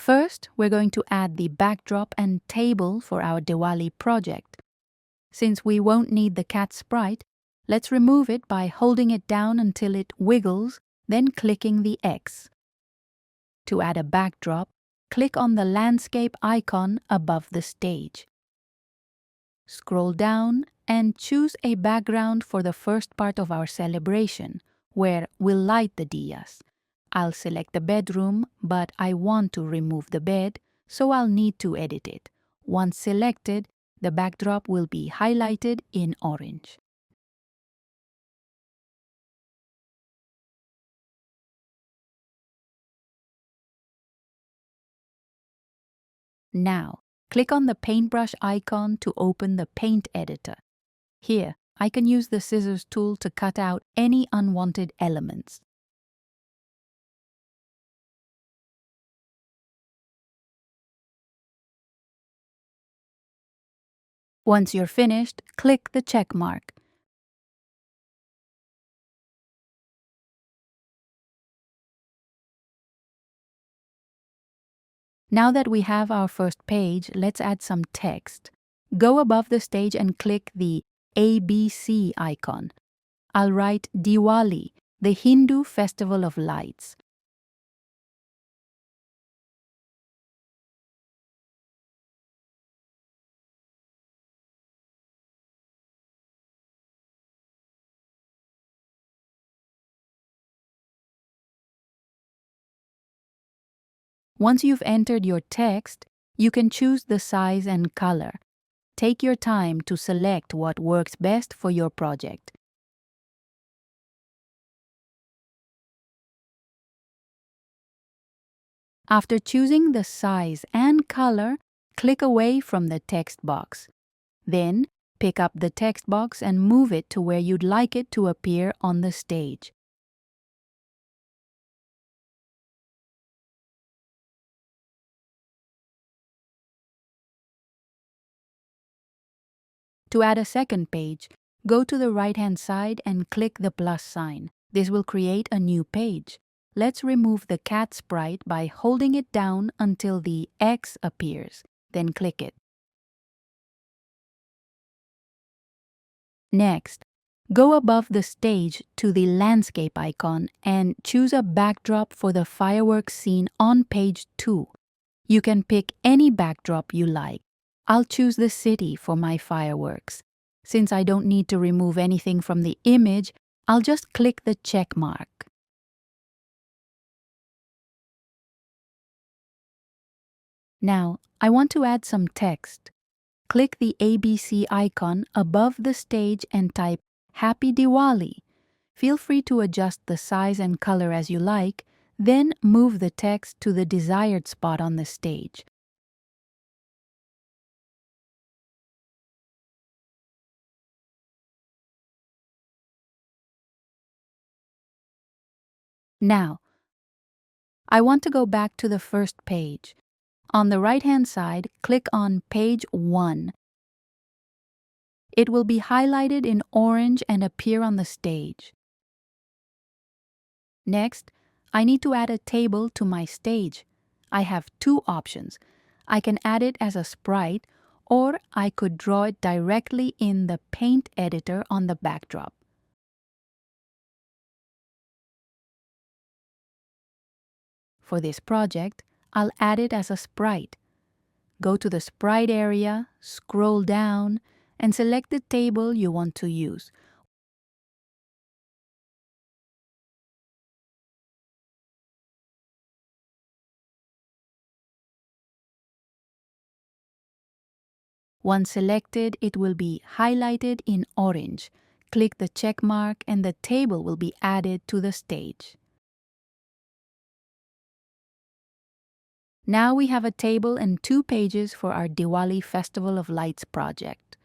First, we're going to add the backdrop and table for our Diwali project. Since we won't need the cat sprite, let's remove it by holding it down until it wiggles, then clicking the X. To add a backdrop, click on the landscape icon above the stage. Scroll down and choose a background for the first part of our celebration, where we'll light the diyas. I'll select the bedroom, but I want to remove the bed, so I'll need to edit it. Once selected, the backdrop will be highlighted in orange. Now, click on the paintbrush icon to open the paint editor. Here, I can use the scissors tool to cut out any unwanted elements. Once you're finished, click the check mark. Now that we have our first page, let's add some text. Go above the stage and click the ABC icon. I'll write Diwali, the Hindu festival of lights. Once you've entered your text, you can choose the size and color. Take your time to select what works best for your project. After choosing the size and color, click away from the text box. Then, pick up the text box and move it to where you'd like it to appear on the stage. To add a second page, go to the right-hand side and click the plus sign. This will create a new page. Let's remove the cat sprite by holding it down until the X appears, then click it. Next, go above the stage to the landscape icon and choose a backdrop for the fireworks scene on page 2. You can pick any backdrop you like. I'll choose the city for my fireworks. Since I don't need to remove anything from the image, I'll just click the check mark. Now, I want to add some text. Click the ABC icon above the stage and type Happy Diwali. Feel free to adjust the size and color as you like, then move the text to the desired spot on the stage. Now, I want to go back to the first page. On the right-hand side, click on page 1. It will be highlighted in orange and appear on the stage. Next, I need to add a table to my stage. I have two options. I can add it as a sprite, or I could draw it directly in the paint editor on the backdrop. For this project, I'll add it as a sprite. Go to the sprite area, scroll down, and select the table you want to use. Once selected, it will be highlighted in orange. Click the check mark and the table will be added to the stage. Now we have a table and 2 pages for our Diwali Festival of Lights project.